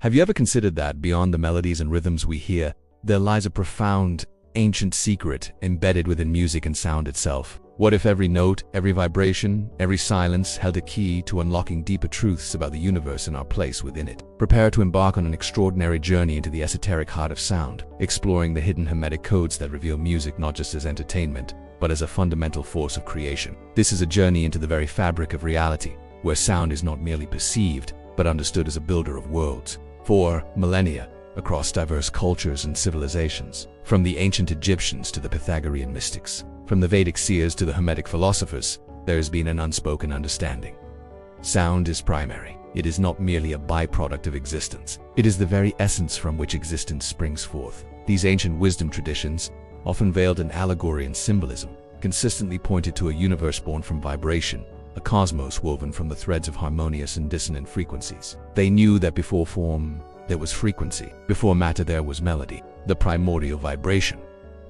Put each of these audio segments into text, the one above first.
Have you ever considered that beyond the melodies and rhythms we hear, there lies a profound, ancient secret embedded within music and sound itself? What if every note, every vibration, every silence held a key to unlocking deeper truths about the universe and our place within it? Prepare to embark on an extraordinary journey into the esoteric heart of sound, exploring the hidden Hermetic codes that reveal music not just as entertainment, but as a fundamental force of creation. This is a journey into the very fabric of reality, where sound is not merely perceived, but understood as a builder of worlds. For millennia, across diverse cultures and civilizations, from the ancient Egyptians to the Pythagorean mystics, from the Vedic seers to the Hermetic philosophers, there has been an unspoken understanding. Sound is primary. It is not merely a byproduct of existence. It is the very essence from which existence springs forth. These ancient wisdom traditions, often veiled in allegory and symbolism, consistently pointed to a universe born from vibration, a cosmos woven from the threads of harmonious and dissonant frequencies. They knew that before form, there was frequency. Before matter, there was melody, the primordial vibration.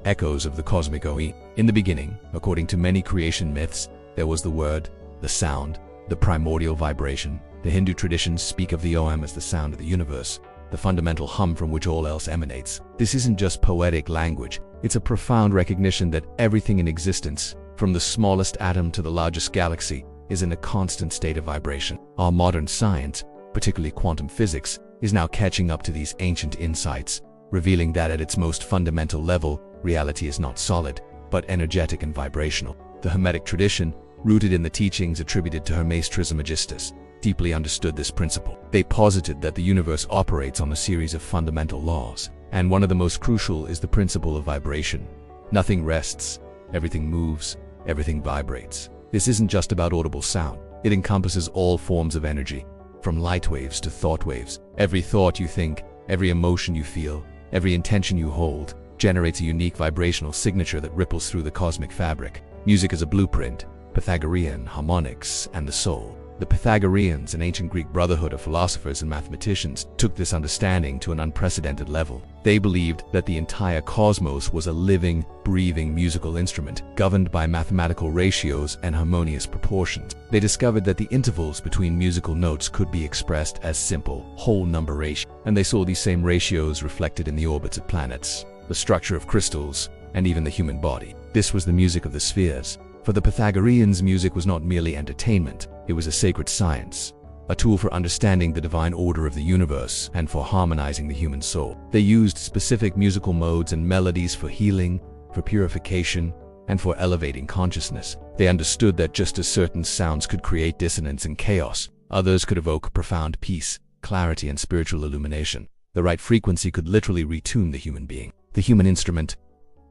Echoes of the cosmic OE. In the beginning, according to many creation myths, there was the word, the sound, the primordial vibration. The Hindu traditions speak of the Om as the sound of the universe, the fundamental hum from which all else emanates. This isn't just poetic language, it's a profound recognition that everything in existence, from the smallest atom to the largest galaxy, is in a constant state of vibration. Our modern science, particularly quantum physics, is now catching up to these ancient insights, revealing that at its most fundamental level, reality is not solid, but energetic and vibrational. The Hermetic tradition, rooted in the teachings attributed to Hermes Trismegistus, deeply understood this principle. They posited that the universe operates on a series of fundamental laws, and one of the most crucial is the principle of vibration. Nothing rests, everything moves, everything vibrates. This isn't just about audible sound. It encompasses all forms of energy, from light waves to thought waves. Every thought you think, every emotion you feel, every intention you hold, generates a unique vibrational signature that ripples through the cosmic fabric. Music is a blueprint, Pythagorean, harmonics, and the soul. The Pythagoreans, an ancient Greek brotherhood of philosophers and mathematicians, took this understanding to an unprecedented level. They believed that the entire cosmos was a living, breathing musical instrument, governed by mathematical ratios and harmonious proportions. They discovered that the intervals between musical notes could be expressed as simple, whole number ratios, and they saw these same ratios reflected in the orbits of planets, the structure of crystals, and even the human body. This was the music of the spheres. For the Pythagoreans, music was not merely entertainment, it was a sacred science, a tool for understanding the divine order of the universe and for harmonizing the human soul. They used specific musical modes and melodies for healing, for purification, and for elevating consciousness. They understood that just as certain sounds could create dissonance and chaos, others could evoke profound peace, clarity, and spiritual illumination. The right frequency could literally retune the human being, the human instrument,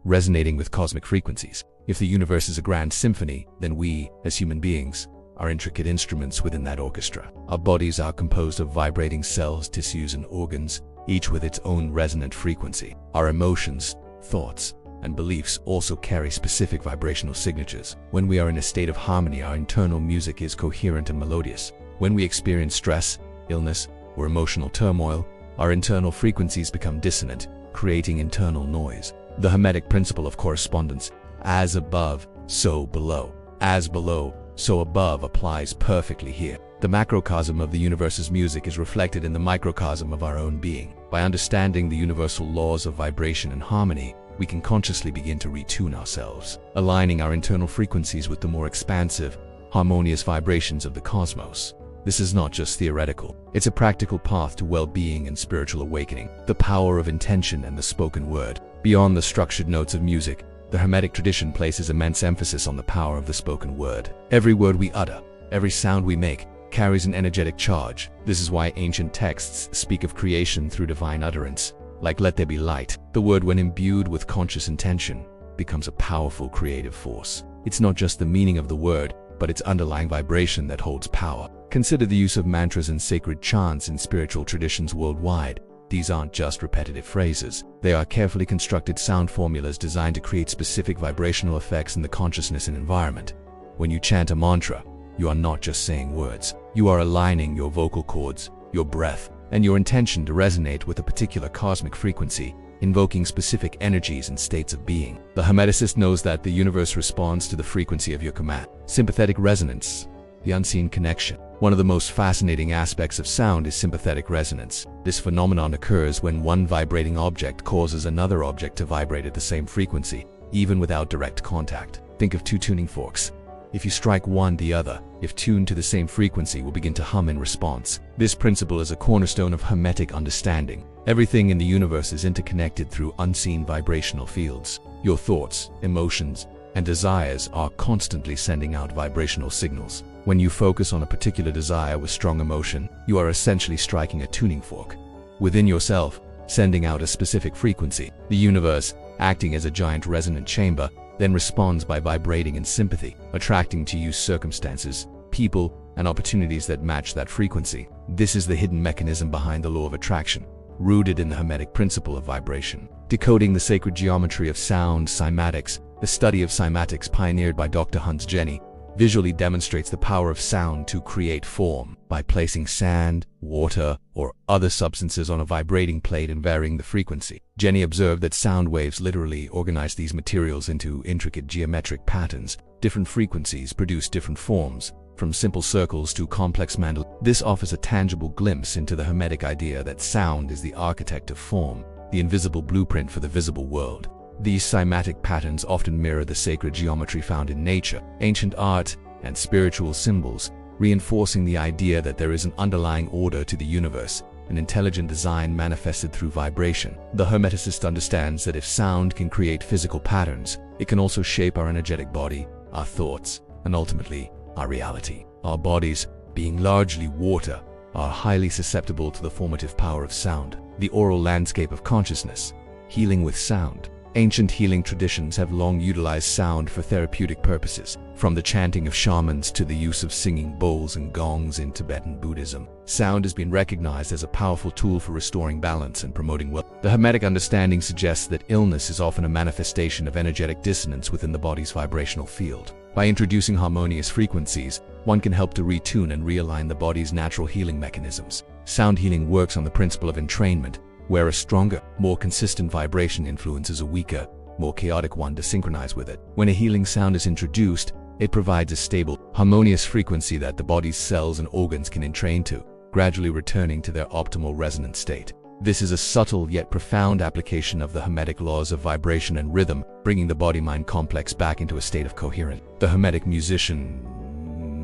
resonating with cosmic frequencies. If the universe is a grand symphony, then we, as human beings, are intricate instruments within that orchestra. Our bodies are composed of vibrating cells, tissues, and organs, each with its own resonant frequency. Our emotions, thoughts, and beliefs also carry specific vibrational signatures. When we are in a state of harmony, our internal music is coherent and melodious. When we experience stress, illness, or emotional turmoil, our internal frequencies become dissonant, creating internal noise. The Hermetic principle of correspondence, as above, so below. As below, so above applies perfectly here. The macrocosm of the universe's music is reflected in the microcosm of our own being. By understanding the universal laws of vibration and harmony, we can consciously begin to retune ourselves, aligning our internal frequencies with the more expansive, harmonious vibrations of the cosmos. This is not just theoretical, it's a practical path to well-being and spiritual awakening. The power of intention and the spoken word. Beyond the structured notes of music, the Hermetic tradition places immense emphasis on the power of the spoken word. Every word we utter, every sound we make, carries an energetic charge. This is why ancient texts speak of creation through divine utterance, like "let there be light." The word, when imbued with conscious intention, becomes a powerful creative force. It's not just the meaning of the word, but its underlying vibration that holds power. Consider the use of mantras and sacred chants in spiritual traditions worldwide. These aren't just repetitive phrases. They are carefully constructed sound formulas designed to create specific vibrational effects in the consciousness and environment. When you chant a mantra, you are not just saying words. You are aligning your vocal cords, your breath, and your intention to resonate with a particular cosmic frequency, invoking specific energies and states of being. The Hermeticist knows that the universe responds to the frequency of your command. Sympathetic resonance, the unseen connection. One of the most fascinating aspects of sound is sympathetic resonance. This phenomenon occurs when one vibrating object causes another object to vibrate at the same frequency, even without direct contact. Think of two tuning forks. If you strike one, the other, if tuned to the same frequency, will begin to hum in response. This principle is a cornerstone of Hermetic understanding. Everything in the universe is interconnected through unseen vibrational fields. Your thoughts, emotions, and desires are constantly sending out vibrational signals. When you focus on a particular desire with strong emotion, you are essentially striking a tuning fork within yourself, sending out a specific frequency. The universe, acting as a giant resonant chamber, then responds by vibrating in sympathy, attracting to you circumstances, people, and opportunities that match that frequency. This is the hidden mechanism behind the law of attraction, rooted in the Hermetic principle of vibration. Decoding the sacred geometry of sound, cymatics, the study of cymatics pioneered by Dr. Hans Jenny, visually demonstrates the power of sound to create form. By placing sand, water, or other substances on a vibrating plate and varying the frequency, Jenny observed that sound waves literally organize these materials into intricate geometric patterns. Different frequencies produce different forms, from simple circles to complex mandala. This offers a tangible glimpse into the Hermetic idea that sound is the architect of form, the invisible blueprint for the visible world. These cymatic patterns often mirror the sacred geometry found in nature, ancient art, and spiritual symbols, reinforcing the idea that there is an underlying order to the universe, an intelligent design manifested through vibration. The Hermeticist understands that if sound can create physical patterns, it can also shape our energetic body, our thoughts, and ultimately, our reality. Our bodies, being largely water, are highly susceptible to the formative power of sound. The oral landscape of consciousness, healing with sound. Ancient healing traditions have long utilized sound for therapeutic purposes, from the chanting of shamans to the use of singing bowls and gongs in Tibetan Buddhism. Sound has been recognized as a powerful tool for restoring balance and promoting well. The Hermetic understanding suggests that illness is often a manifestation of energetic dissonance within the body's vibrational field. By introducing harmonious frequencies, one can help to retune and realign the body's natural healing mechanisms. Sound healing works on the principle of entrainment, where a stronger, more consistent vibration influences a weaker, more chaotic one to synchronize with it. When a healing sound is introduced, it provides a stable, harmonious frequency that the body's cells and organs can entrain to, gradually returning to their optimal resonant state. This is a subtle yet profound application of the Hermetic laws of vibration and rhythm, bringing the body-mind complex back into a state of coherence. The Hermetic musician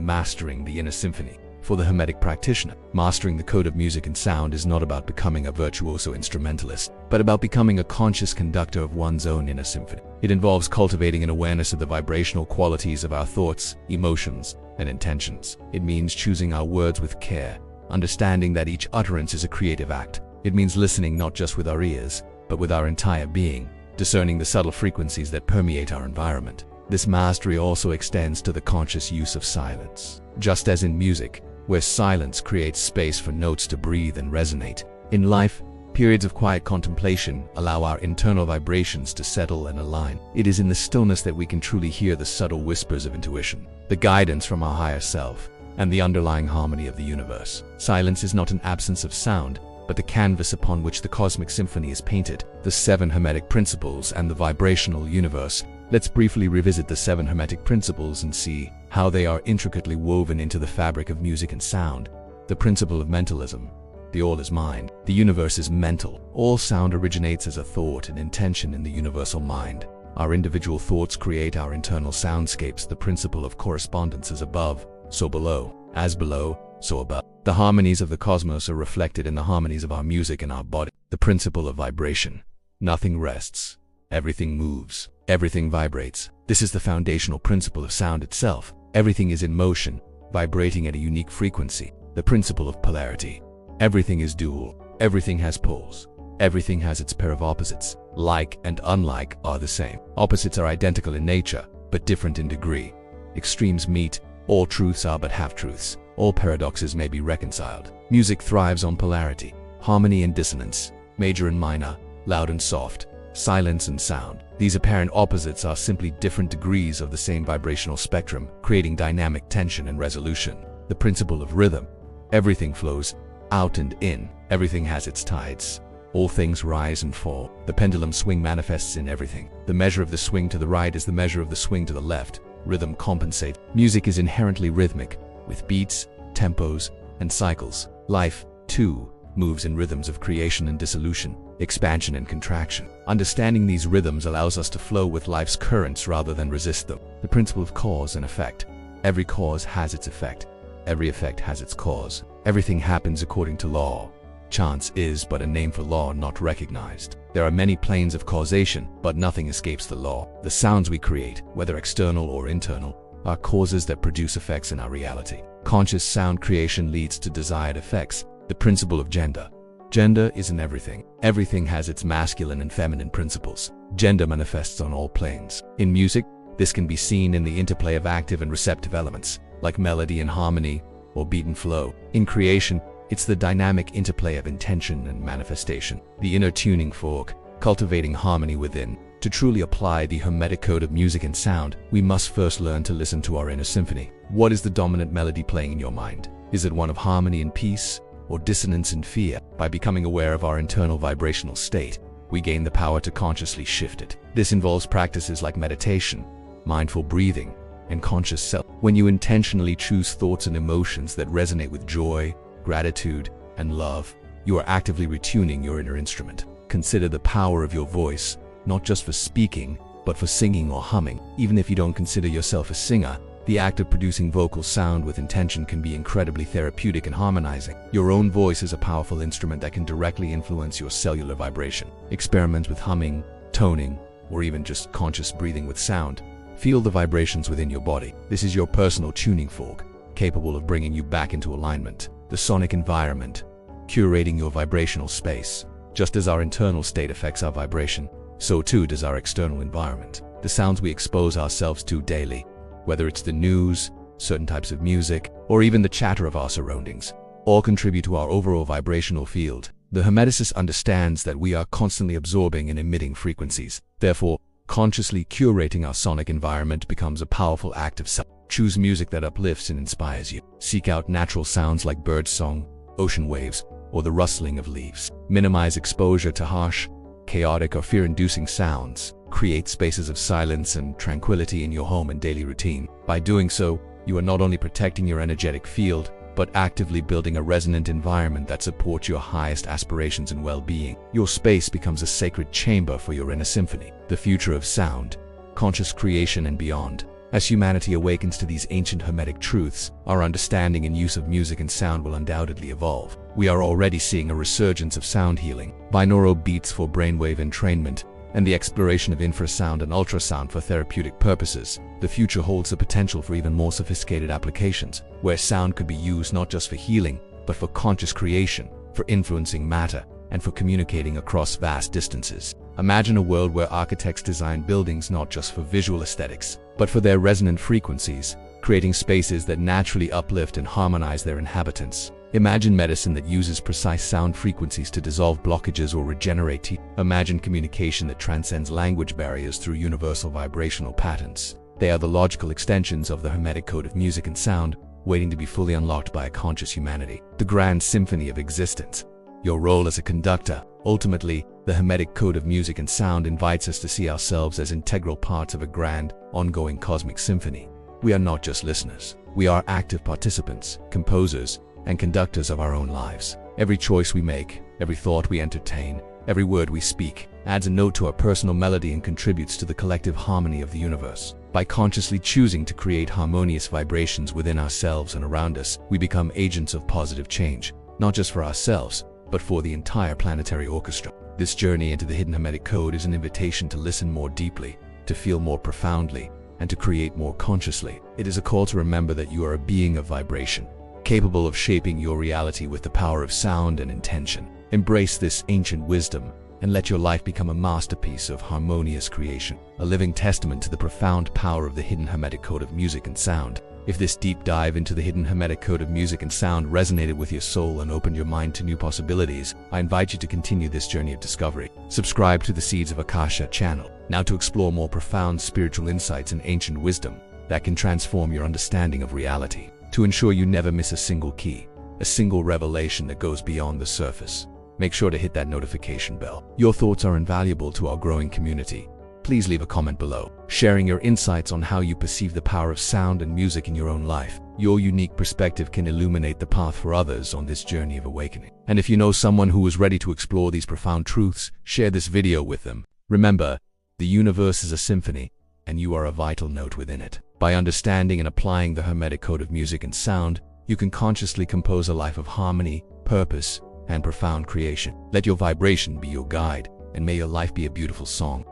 mastering the inner symphony. For the Hermetic practitioner, mastering the code of music and sound is not about becoming a virtuoso instrumentalist, but about becoming a conscious conductor of one's own inner symphony. It involves cultivating an awareness of the vibrational qualities of our thoughts, emotions, and intentions. It means choosing our words with care, understanding that each utterance is a creative act. It means listening not just with our ears, but with our entire being, discerning the subtle frequencies that permeate our environment. This mastery also extends to the conscious use of silence. Just as in music, where silence creates space for notes to breathe and resonate, in life, periods of quiet contemplation allow our internal vibrations to settle and align. It is in the stillness that we can truly hear the subtle whispers of intuition, the guidance from our higher self, and the underlying harmony of the universe. Silence is not an absence of sound, but the canvas upon which the cosmic symphony is painted. The 7 Hermetic principles and the vibrational universe. Let's briefly revisit the 7 Hermetic principles and see how they are intricately woven into the fabric of music and sound. The principle of mentalism. The all is mind. The universe is mental. All sound originates as a thought and intention in the universal mind. Our individual thoughts create our internal soundscapes. The principle of correspondence is above, so below. As below, so above. The harmonies of the cosmos are reflected in the harmonies of our music and our body. The principle of vibration. Nothing rests. Everything moves. Everything vibrates. This is the foundational principle of sound itself. Everything is in motion, vibrating at a unique frequency. The principle of polarity. Everything is dual. Everything has poles. Everything has its pair of opposites. Like and unlike are the same. Opposites are identical in nature, but different in degree. Extremes meet. All truths are but half-truths. All paradoxes may be reconciled. Music thrives on polarity, harmony and dissonance, major and minor, loud and soft, silence and sound. These apparent opposites are simply different degrees of the same vibrational spectrum, creating dynamic tension and resolution. The principle of rhythm. Everything flows out and in. Everything has its tides. All things rise and fall. The pendulum swing manifests in everything. The measure of the swing to the right is the measure of the swing to the left. Rhythm compensates. Music is inherently rhythmic, with beats, tempos, and cycles. Life, too, moves in rhythms of creation and dissolution, expansion and contraction. Understanding these rhythms allows us to flow with life's currents rather than resist them. The principle of cause and effect. Every cause has its effect. Every effect has its cause. Everything happens according to law. Chance is but a name for law not recognized. There are many planes of causation, but nothing escapes the law. The sounds we create, whether external or internal, are causes that produce effects in our reality. Conscious sound creation leads to desired effects. The principle of gender. Gender is in everything. Everything has its masculine and feminine principles. Gender manifests on all planes. In music, this can be seen in the interplay of active and receptive elements, like melody and harmony, or beat and flow. In creation, it's the dynamic interplay of intention and manifestation, the inner tuning fork, cultivating harmony within. To truly apply the Hermetic code of music and sound, we must first learn to listen to our inner symphony. What is the dominant melody playing in your mind? Is it one of harmony and peace, or dissonance and fear? By becoming aware of our internal vibrational state, we gain the power to consciously shift it. This involves practices like meditation, mindful breathing, and conscious self. When you intentionally choose thoughts and emotions that resonate with joy, gratitude, and love, you are actively retuning your inner instrument. Consider the power of your voice, not just for speaking, but for singing or humming. Even if you don't consider yourself a singer, the act of producing vocal sound with intention can be incredibly therapeutic and harmonizing. Your own voice is a powerful instrument that can directly influence your cellular vibration. Experiment with humming, toning, or even just conscious breathing with sound. Feel the vibrations within your body. This is your personal tuning fork, capable of bringing you back into alignment. The sonic environment, curating your vibrational space. Just as our internal state affects our vibration, so too does our external environment. The sounds we expose ourselves to daily, whether it's the news, certain types of music, or even the chatter of our surroundings, all contribute to our overall vibrational field. The Hermeticist understands that we are constantly absorbing and emitting frequencies. Therefore, consciously curating our sonic environment becomes a powerful act of self. Choose music that uplifts and inspires you. Seek out natural sounds like birdsong, ocean waves, or the rustling of leaves. Minimize exposure to harsh, chaotic, or fear-inducing sounds. Create spaces of silence and tranquility in your home and daily routine. By doing so, you are not only protecting your energetic field, but actively building a resonant environment that supports your highest aspirations and well-being. Your space becomes a sacred chamber for your inner symphony. The future of sound, conscious creation, and beyond. As humanity awakens to these ancient Hermetic truths, our understanding and use of music and sound will undoubtedly evolve. We are already seeing a resurgence of sound healing, binaural beats for brainwave entrainment, and the exploration of infrasound and ultrasound for therapeutic purposes. The future holds the potential for even more sophisticated applications, where sound could be used not just for healing, but for conscious creation, for influencing matter, and for communicating across vast distances. Imagine a world where architects design buildings not just for visual aesthetics, but for their resonant frequencies, creating spaces that naturally uplift and harmonize their inhabitants. Imagine medicine that uses precise sound frequencies to dissolve blockages or regenerate teeth. Imagine communication that transcends language barriers through universal vibrational patterns. They are the logical extensions of the Hermetic code of music and sound, waiting to be fully unlocked by a conscious humanity. The grand symphony of existence. Your role as a conductor. Ultimately, the Hermetic code of music and sound invites us to see ourselves as integral parts of a grand, ongoing cosmic symphony. We are not just listeners. We are active participants, composers, and conductors of our own lives. Every choice we make, every thought we entertain, every word we speak, adds a note to our personal melody and contributes to the collective harmony of the universe. By consciously choosing to create harmonious vibrations within ourselves and around us, we become agents of positive change, not just for ourselves, but for the entire planetary orchestra. This journey into the hidden Hermetic code is an invitation to listen more deeply, to feel more profoundly, and to create more consciously. It is a call to remember that you are a being of vibration, capable of shaping your reality with the power of sound and intention. Embrace this ancient wisdom and let your life become a masterpiece of harmonious creation, a living testament to the profound power of the hidden Hermetic code of music and sound. If this deep dive into the hidden Hermetic code of music and sound resonated with your soul and opened your mind to new possibilities, I invite you to continue this journey of discovery. Subscribe to the Seeds of Akasha channel, now to explore more profound spiritual insights and ancient wisdom that can transform your understanding of reality. To ensure you never miss a single key, a single revelation that goes beyond the surface, make sure to hit that notification bell. Your thoughts are invaluable to our growing community. Please leave a comment below, sharing your insights on how you perceive the power of sound and music in your own life. your unique perspective can illuminate the path for others on this journey of awakening. And if you know someone who is ready to explore these profound truths, share this video with them. Remember, the universe is a symphony, and you are a vital note within it. By understanding and applying the Hermetic code of music and sound, you can consciously compose a life of harmony, purpose, and profound creation. Let your vibration be your guide, and may your life be a beautiful song.